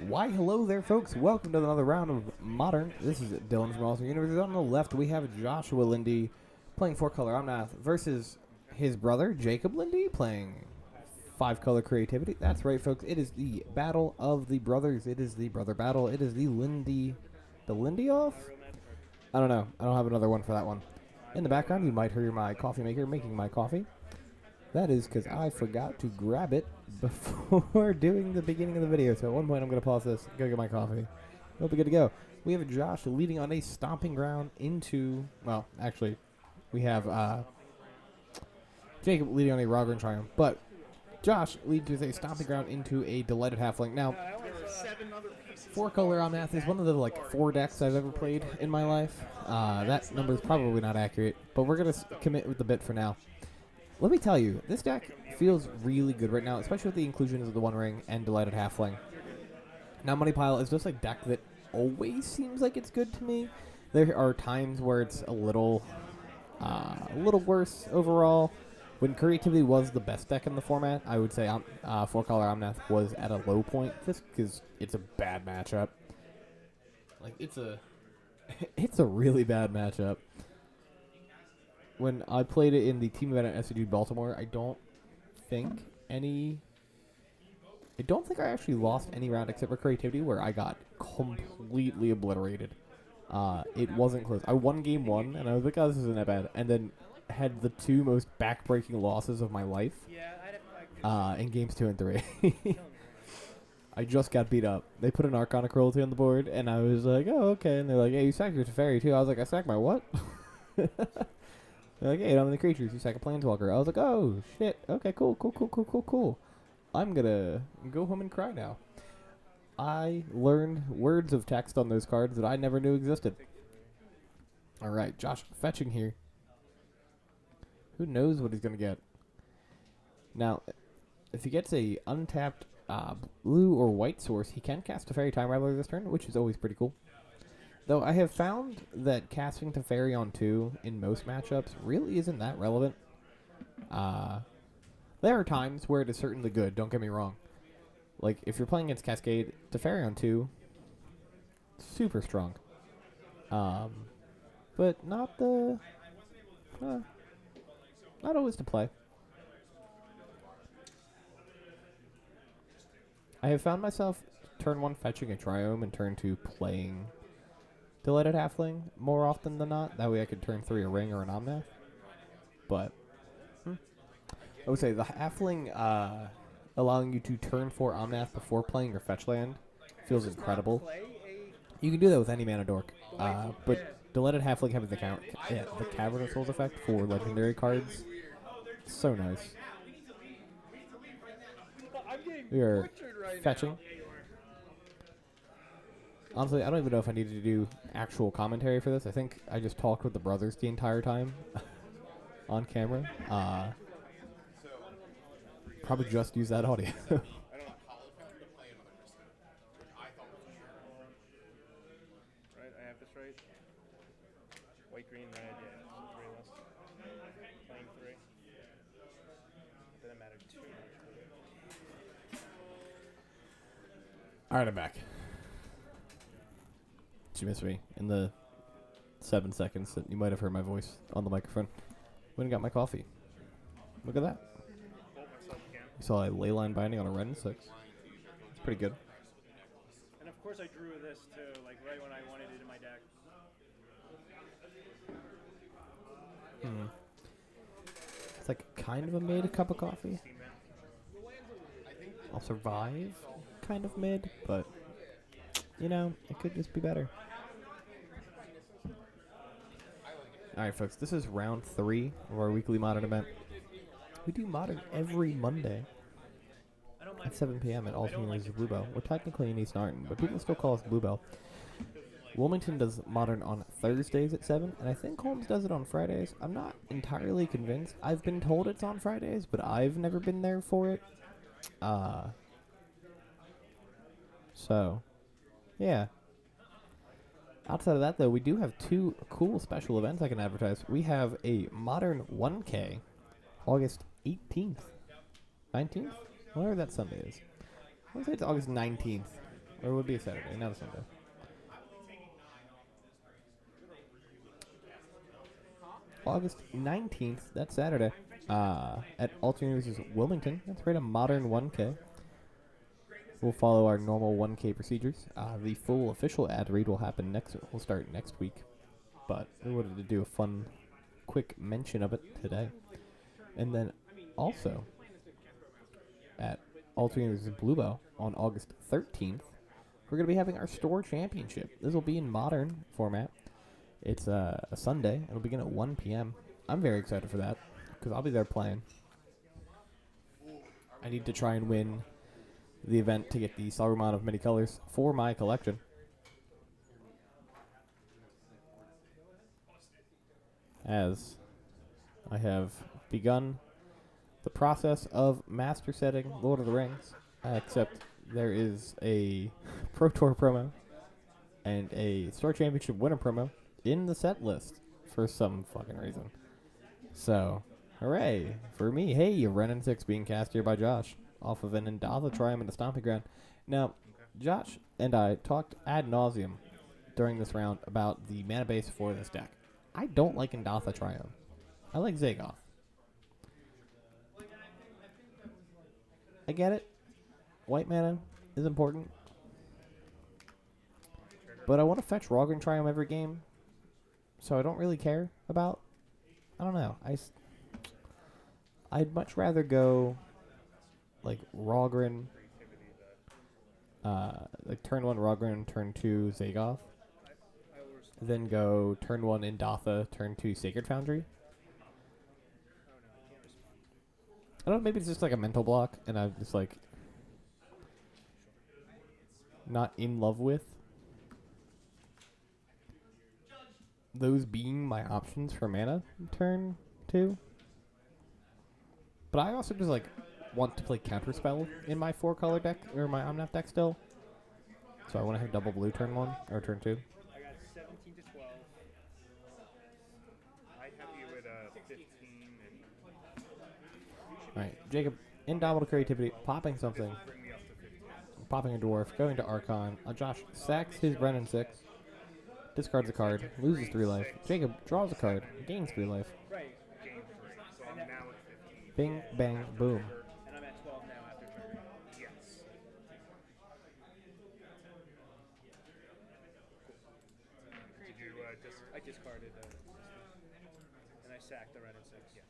Why, hello there, folks. Welcome to another round of Modern. This is Dylan from Awesome University. On the left, we have Joshua Lindy playing 4-color Omnath versus his brother, Jacob Lindy, playing 5-color Creativity. That's right, folks. It is the battle of the brothers. It is the brother battle. It is the Lindy off? I don't know. I don't have another one for that one. In the background, you might hear my coffee maker making my coffee. That is because I forgot to grab it before doing the beginning of the video. So at one point I'm going to pause this, go get my coffee. We'll be good to go. We have Josh leading on a stomping ground into, well, actually, we have Jacob leading on a Raw Grand Triumph. But Josh leads with a stomping ground into a Delighted Halfling. Now, 4-color Omnath is one of the 4 decks I've ever played in my life. That number is probably not accurate, but we're going to commit with the bit for now. Let me tell you, this deck feels really good right now, especially with the inclusions of the One Ring and Delighted Halfling. Now, Money Pile is just a deck that always seems like it's good to me. There are times where it's a little worse overall. When Creativity was the best deck in the format, I would say 4-color Omnath was at a low point, just because it's a bad matchup. It's a really bad matchup. When I played it in the team event at SCG Baltimore, I don't think I actually lost any round except for Creativity, where I got completely obliterated. It wasn't close. I won game 1, and I was like, oh, this isn't that bad. And then had the 2 most back-breaking losses of my life in games 2 and 3. I just got beat up. They put an Arcana Cruelty on the board, and I was like, oh, okay. And they're like, hey, you sacked your Teferi, too. I was like, I sacked my what? They're like, hey, I'm the creatures. You sack a Planeswalker. I was like, oh, shit. Okay, cool. I'm gonna go home and cry now. I learned words of text on those cards that I never knew existed. Alright, Josh fetching here. Who knows what he's gonna get? Now, if he gets a untapped blue or white source, he can cast a Fairy Time Rattler this turn, which is always pretty cool. Though I have found that casting Teferi on 2 in most matchups really isn't that relevant. There are times where it is certainly good, don't get me wrong. Like, if you're playing against Cascade, Teferi on 2, super strong. But not always to play. I have found myself turn 1 fetching a Triome and turn 2 playing Delighted Halfling more often than not. That way I could turn 3 a Ring or an Omnath. But I would say the Halfling allowing you to turn 4 Omnath before playing your fetch land feels incredible. You can do that with any mana dork. But Delighted Halfling having the Cavern of Souls effect for legendary cards, so nice. We are fetching. Honestly, I don't even know if I needed to do actual commentary for this. I think I just talked with the brothers the entire time on camera. Probably just use that audio. Right, I have this right. White, green, red, yeah. So 3 less. Playing 3. Doesn't matter too much. Alright, I'm back. Did you miss me in the 7 seconds that you might have heard my voice on the microphone? Went and got my coffee. Look at that. You saw a Leyline binding on a Ren 6. It's pretty good. And of course I drew this too, like right when I wanted it in my deck. It's like kind of a mid cup of coffee. I'll survive kind of mid, but you know, it could just be better. Alright folks, this is round 3 of our weekly Modern event. We do Modern every Monday at 7 p.m. at All Communities of Bluebell. We're technically in East Narton, but people still call us Bluebell. Wilmington does Modern on Thursdays at 7, and I think Holmes does it on Fridays. I'm not entirely convinced. I've been told it's on Fridays, but I've never been there for it. So, yeah. Outside of that, though, we do have 2 cool special events I can advertise. We have a Modern 1K, August 18th. 19th? Whatever that Sunday is. I want to say it's August 19th. Or it would be a Saturday, not a Sunday. August 19th, that's Saturday, at Alternate vs. Wilmington. That's right, a Modern 1K. We'll follow our normal 1K procedures. The full official ad read will happen will start next week. But we wanted to do a fun, quick mention of it today. And then also, at Alternate vs. Bluebell on August 13th, we're going to be having our store championship. This will be in Modern format. It's a Sunday. It'll begin at 1 p.m. I'm very excited for that because I'll be there playing. I need to try and win the event to get the Saruman of many colors for my collection. As I have begun the process of master setting Lord of the Rings, except there is a Pro Tour promo and a Store Championship winner promo in the set list for some fucking reason. So, hooray for me. Hey, Renin 6 being cast here by Josh off of an Indomitable Triumph and a Stomping Ground. Now, Josh and I talked ad nauseum during this round about the mana base for this deck. I don't like Indomitable Triumph. I like Zagoth. I get it. White mana is important. But I want to fetch Rogren Triumph every game. So I don't really care about. I don't know. I'd much rather go like Rogren, like turn 1 Rogren, turn 2 Zagoth, then go turn 1 Indatha, turn 2 Sacred Foundry. I don't know, maybe it's just like a mental block, and I'm just like not in love with those being my options for mana turn 2. But I also just like want to play Counterspell in my 4-color deck, or my Omnath deck still. So I want to have double blue turn 1, or turn 2. I got 17 to 12. I have you at 15 and... Alright, Jacob, Indomitable Creativity, popping something. Bring me up to 15. Popping a dwarf, going to Archon. Josh sacks his Brennan 6, discards a card, loses 3 life. Jacob draws a card, gains 3 life. Right. Game 3. So I'm now at 15. Bing, bang, boom. And I'm at 12 now after trigger. Yes. Did you I discarded and I sacked the red and 6. Yeah.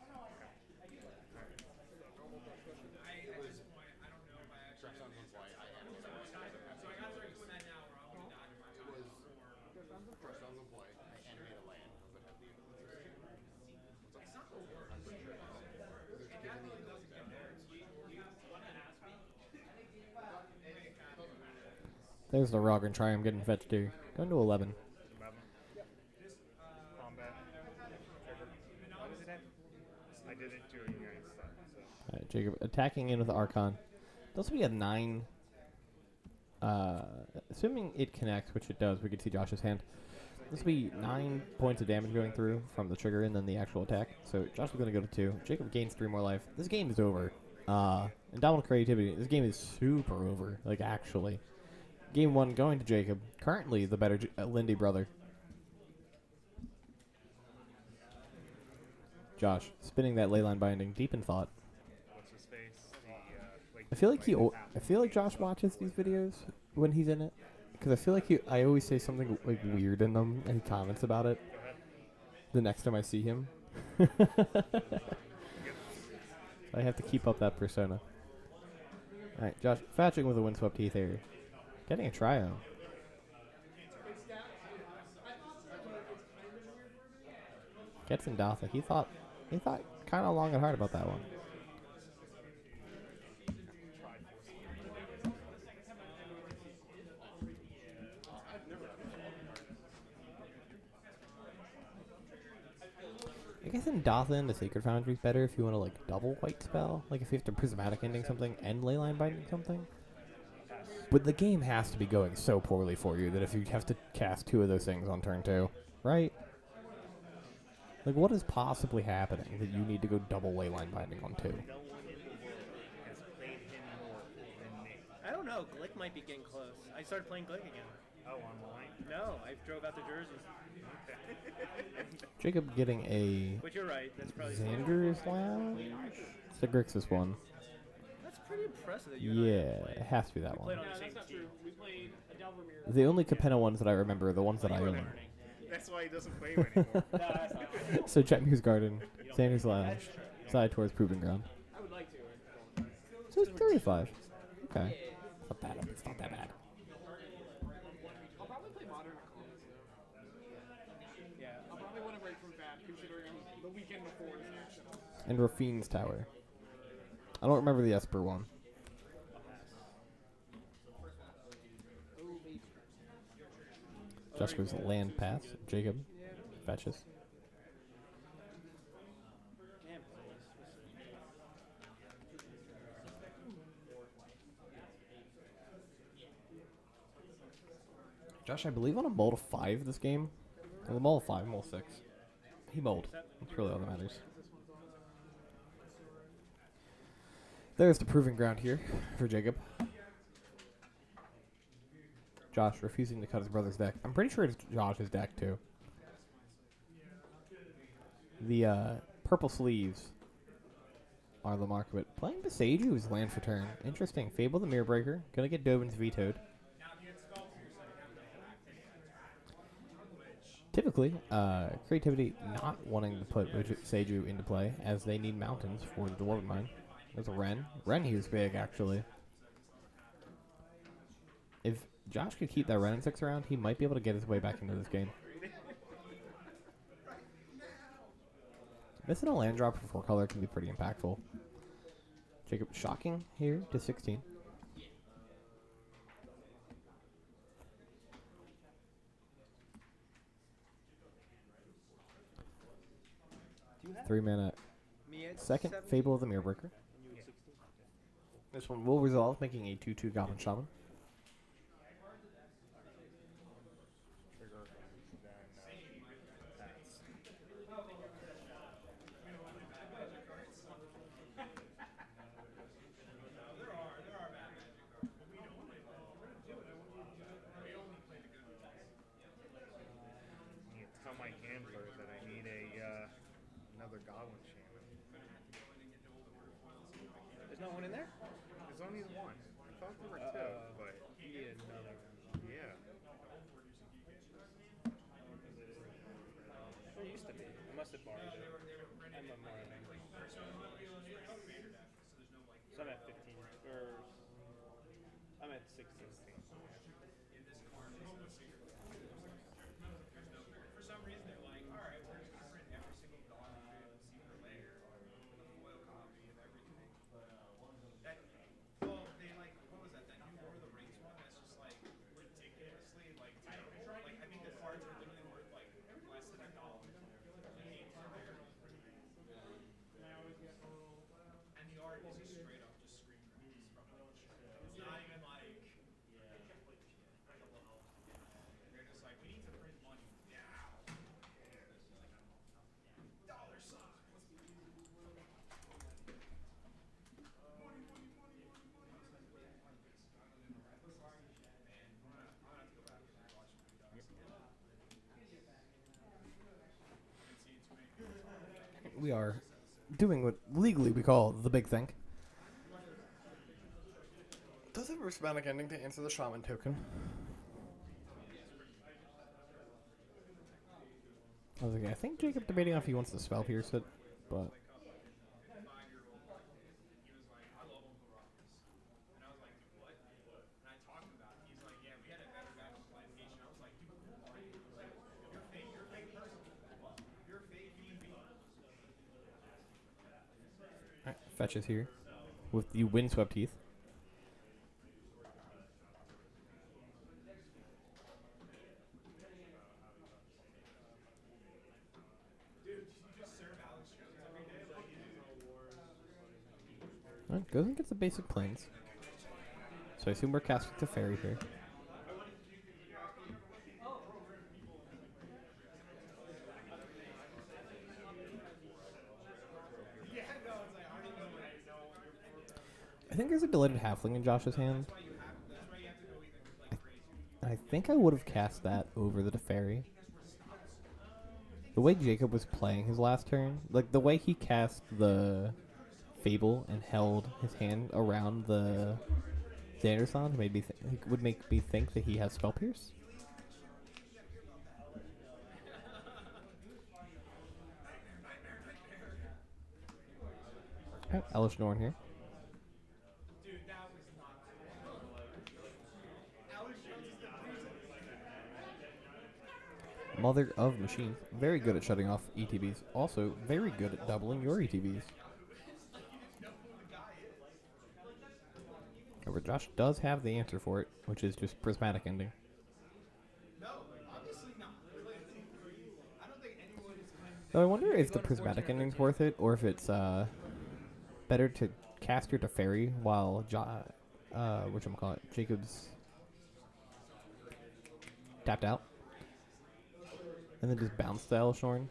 There's the Rogren Triumph getting fetched here. Going to 11. 11. Combat. Trigger. What does it have? I didn't do it against that. So. Alright, Jacob attacking in with Archon. This will be a 9. Assuming it connects, which it does, we can see Josh's hand. This will be 9 points of damage going through from the trigger and then the actual attack. So Josh is going to go to 2. Jacob gains 3 more life. This game is over. Indomitable Creativity. This game is super over. Like, actually. Game 1 going to Jacob. Currently the better Lindy brother. Josh spinning that leyline binding deep in thought. What's his face? I feel like Josh watches these videos when he's in it, because I feel like I always say something like weird in them and he comments about it the next time I see him. I have to keep up that persona. Alright, Josh fetching with a Windswept Heath here. Getting a trio. Gets Indatha. He thought kind of long and hard about that one. I guess Indatha into Sacred Foundry is better if you want to like double white spell. Like if you have to Prismatic Ending something and Leyline Binding something. But the game has to be going so poorly for you that if you have to cast 2 of those things on turn 2, right? Like, what is possibly happening that you need to go double Leyline Binding on 2? No one in the world has played him more than me. I don't know. Glick might be getting close. I started playing Glick again. Oh, online. No, I drove out to Jersey. Jacob getting a But you're right. That's probably Xander's Lounge? It's the Grixis one. That's pretty impressive that you Yeah, and I it has to be that played one. on the same team. We played a Delvermere. The only Capenna ones that I remember are the ones that I You were own. there. That's why he doesn't play you anymore. So Chetmuse Garden, Xander's Lounge, side towards Proving Ground. I would like to. So it's 35. Okay. It's not bad. It's not that bad. I'll probably play Modern at Commons, though. Yeah. I'll probably want to break from that, considering I'm the weekend before is national. And Rafine's Tower. I don't remember the Esper one. Oh, baby. Josh goes land pass. Jacob fetches. Damn. Josh, I believe on a mull to 5 this game. Or the mull of 5, mull 6. He mulled. That's really all that matters. There's the proving ground here for Jacob. Josh refusing to cut his brother's deck. I'm pretty sure it's Josh's deck too. The purple sleeves are the mark of it. Playing Besaju's land for turn. Interesting. Fable the Mirror Breaker. Gonna get Dovin's vetoed. Typically, creativity not wanting to put Seiju into play as they need mountains for the Dwarven Mine. There's a Ren. Ren here's big, actually. If Josh could keep that Ren and 6 around, he might be able to get his way back into this game. Missing a land drop for 4 color can be pretty impactful. Jacob shocking here to 16. Do you have 3 mana. me at Second 17? Fable of the Mirror Breaker. And you at 16? This one will resolve, making a 2/2 Goblin Shaman. Trigger, then pass. You tell my handler that I need another Goblin Shaman. There's no one in there? There's only one. I thought there were two, but You need another one. yeah. There used to be. I must have borrowed it. I'm a more So I'm at 15. Or I'm at 16. We are doing what legally we call the big thing. Does it respond ending to answer the Shaman token? I think Jacob debating if he wants to spell pierce it, but Alright, fetches here with the Windswept Heath. Alright, goes and gets the basic planes. So I assume we're casting to fairy here. I think there's a deleted halfling in Josh's hand. I think I would have cast that over the Teferi. The way Jacob was playing his last turn, like the way he cast the Fable and held his hand around the Xandersons made me would make me think that he has Spell Pierce. Alright, Elish Norn here. Mother of Machines. Very good at shutting off ETBs. Also, very good at doubling your ETBs. However, Josh does have the answer for it, which is just Prismatic Ending. So I wonder if the Prismatic Ending's worth it, or if it's better to cast your Teferi while Jacob's tapped out, and then just bounce the Elishnorn.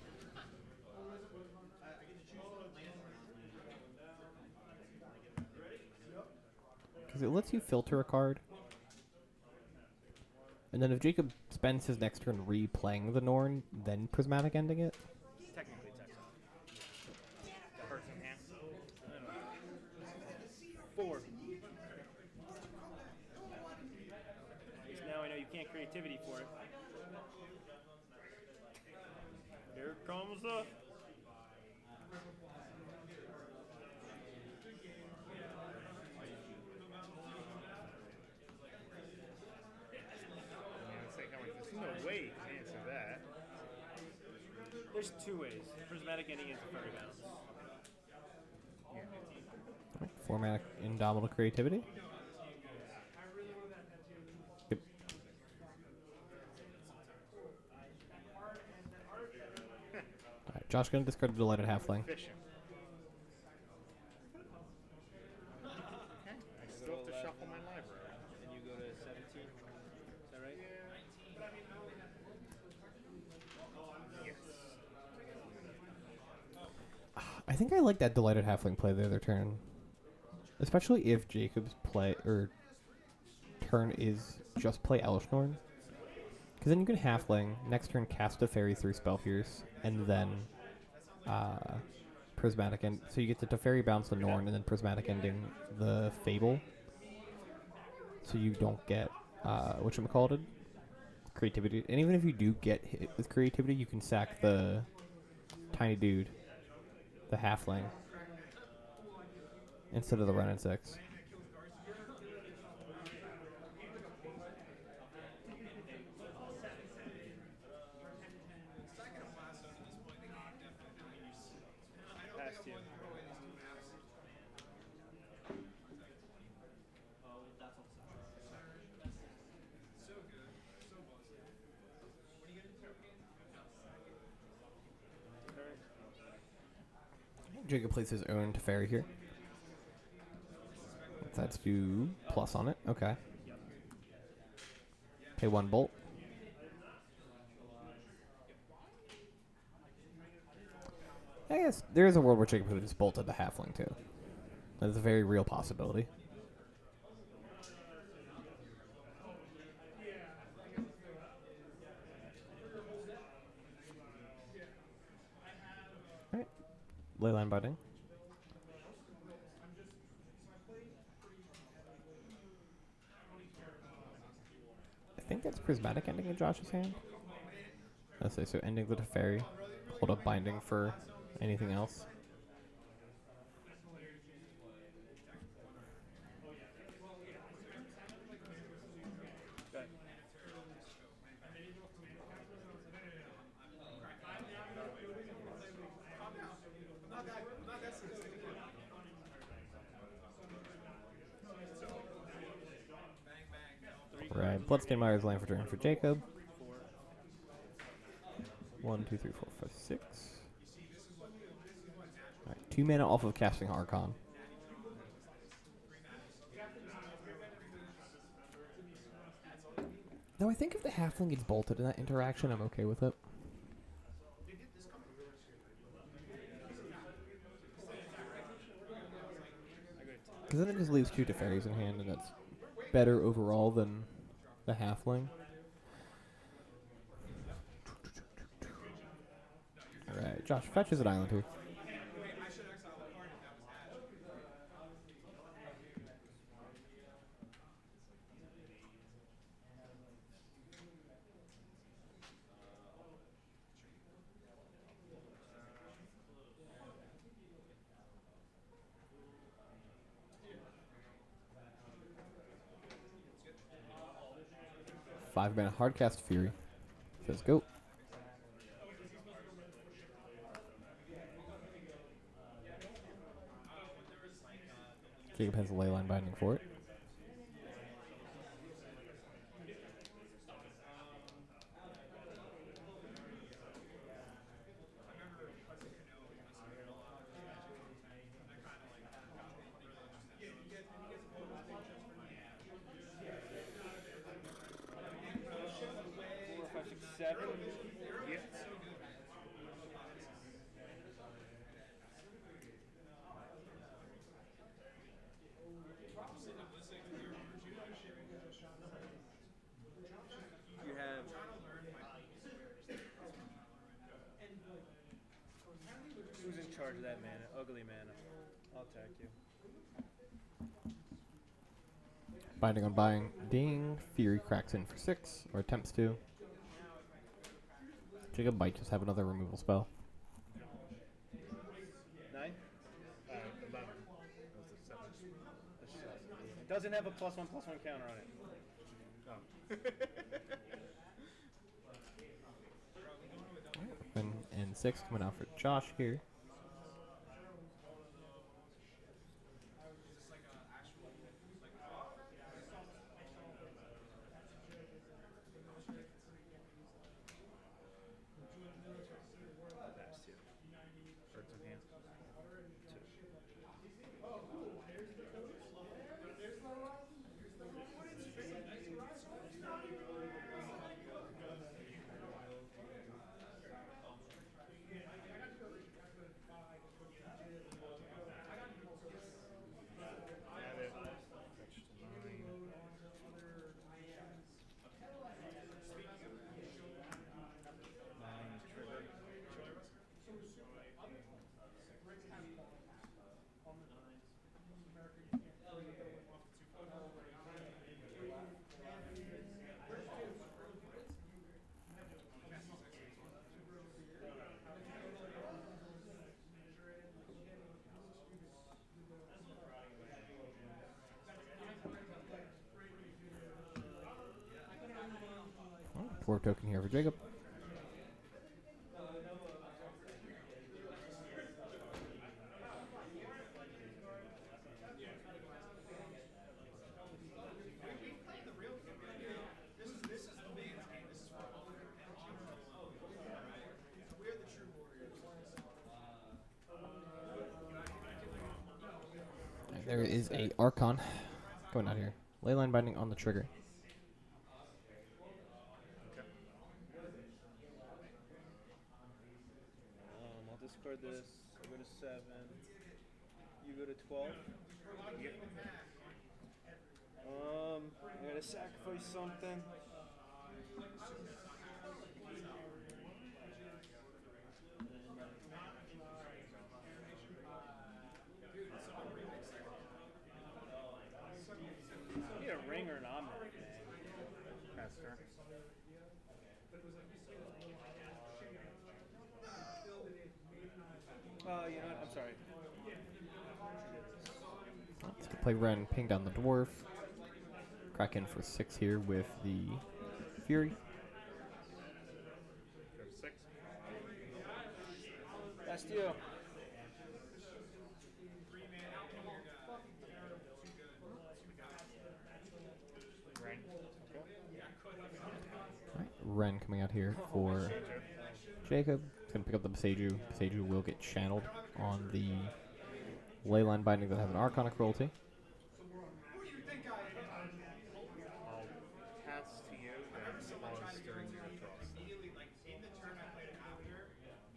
Because it lets you filter a card. And then if Jacob spends his next turn replaying the Norn, then Prismatic Ending it. Technically, it's exile. Cards in hand. 4. At least now I know you can't creativity for it. Here comes the... There's no way you can answer that. There's 2 ways. Prismatic Ending is a fairy bounce. Format Indomitable Creativity. Yep. Alright, Josh gonna discard the Delighted Halfling. Efficient. Okay. I still have to shuffle my library. And you go to 17. Is that right? Yes. I think I like that Delighted Halfling play the other turn. Especially if Jacob's play or turn is just play Elishnorn. Because then you can Halfling, next turn cast a Teferi through Spell Pierce, and then Prismatic End. So you get the Teferi bounce the Norn, and then Prismatic Ending the Fable. So you don't get, whatchamacallit, creativity. And even if you do get hit with creativity, you can sack the tiny dude, the Halfling, instead of the run and 6. Past you. Jacob plays his own Teferi here. Let's do plus on it. Okay. Pay 1 bolt. I guess there is a world where Jacob could have just bolted the Halfling too. That's a very real possibility. Alright. Leyline Binding. I think that's Prismatic Ending in Josh's hand. Let's say so. Ending the Teferi. Hold up Binding for anything else. Okay. Right. Bloodstained Myers land for turn for Jacob. 1, 2, 3, 4, 5, 6. Alright, 2 mana off of casting Archon. Though I think if the Halfling gets bolted in that interaction, I'm okay with it. Because then it just leaves 2 Teferis in hand, and that's better overall than the Halfling. Alright, Josh, fetches an island here. Wait, I should exile the card if that was Ash. Five mana hardcast Fury. Says go. Jacob has a leyline binding for it. Four, five, six, seven. Yep. You have. Who's in charge of that mana? Ugly mana. I'll attack you. Binding on binding. Fury cracks in for 6, or attempts to. Jacob might just have another removal spell. 9. 11. That's a 7. That's just- It doesn't have a +1/+1 counter on it. Oh. And 6 coming out for Josh here. That's 2. Birds in hand. 2. Add it. Fetch to 9. Nine trigger. Oh, 4 token here for Jacob. This is the man's game. This is for all the competition. We're the true warriors. And there is a Archon going out here. Leyline binding on the trigger. I'll discard this. I go to 7. You go to 12. Yep. I gotta sacrifice something. I need a ring or an Omnath, man. Pass turn. You know what? I'm sorry. Let's play Ren, ping down the dwarf. Crack in for 6 here with the Fury. Go to 6. That's you. Rain. Alright, Ren coming out here for Jacob. He's going to pick up the Beseiju. Beseiju will get channeled on the Leyline binding that have an Archonic cruelty. I'll pass to you, then pause during your draw. Immediately, like in the turn, I played it after,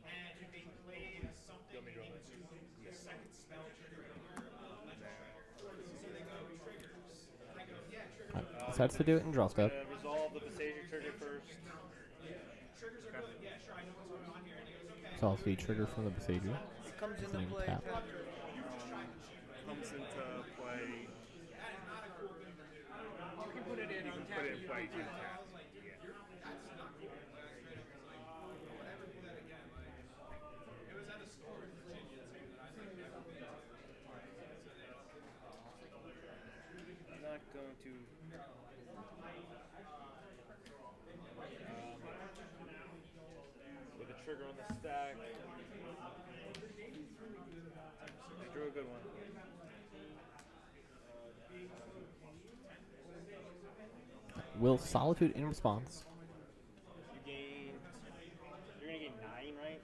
and if they played something You want me to go into the Yes. second spell trigger, so they go triggers. And I go, yeah, trigger. Decides to do it in draw step. Resolve the Beseiju trigger first. triggers are good. Yeah, sure, I know what's going on here. And he goes, okay. So I'll see trigger from the Besager. It comes into Opening play. tap. Comes into play. You can put it in on Put it in play to tap. Yeah. It was at a store in Virginia too that I like never been to. I'm not going to. With a trigger on the stack. I drew a good one. Will Solitude in response. You gain. You're gonna gain 9, right?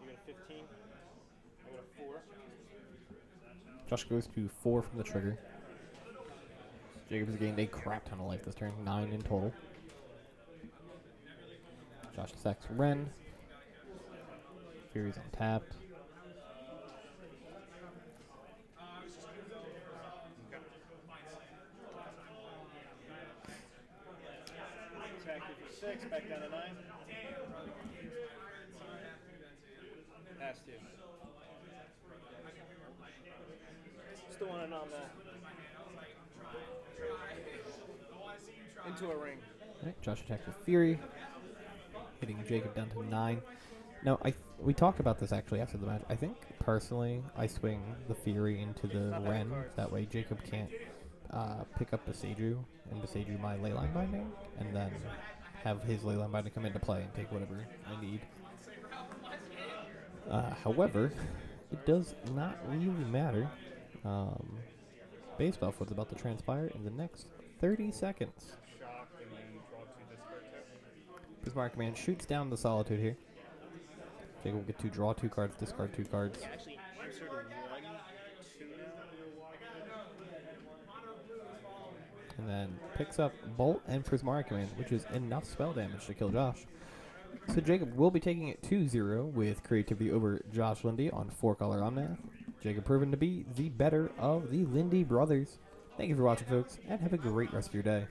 You got a 15. I got a 4. Josh goes to 4 from the trigger. Jacob has gained a crap ton of life this turn, 9 in total. Josh attacks Ren. Fury's untapped. Attack you for 6. Back down to 9. Has to. Still want to nom that. Into a ring. Alright, Josh attacks with Fury, hitting Jacob down to 9. Now, we talked about this actually after the match. I think, personally, I swing the Fury into the Not bad Ren. cards. That way Jacob can't pick up Besaiju and Besaiju my Leyline Binding, and then have his Leyline Binding come into play and take whatever I need. However, it does not really matter based off what's about to transpire in the next 30 seconds. Shock and then draw 2 discard 2. Prismark Command shoots down the Solitude here. Jacob will get to draw 2 cards, discard 2 cards. Yeah, actually, answered 1, 2 now. And then picks up Bolt and Prismark Command, which is enough spell damage to kill Josh. So Jacob will be taking it 2-0 with creativity over Josh Lindy on 4-color Omnath. Jacob proven to be the better of the Lindy brothers. Thank you for watching, folks, and have a great rest of your day.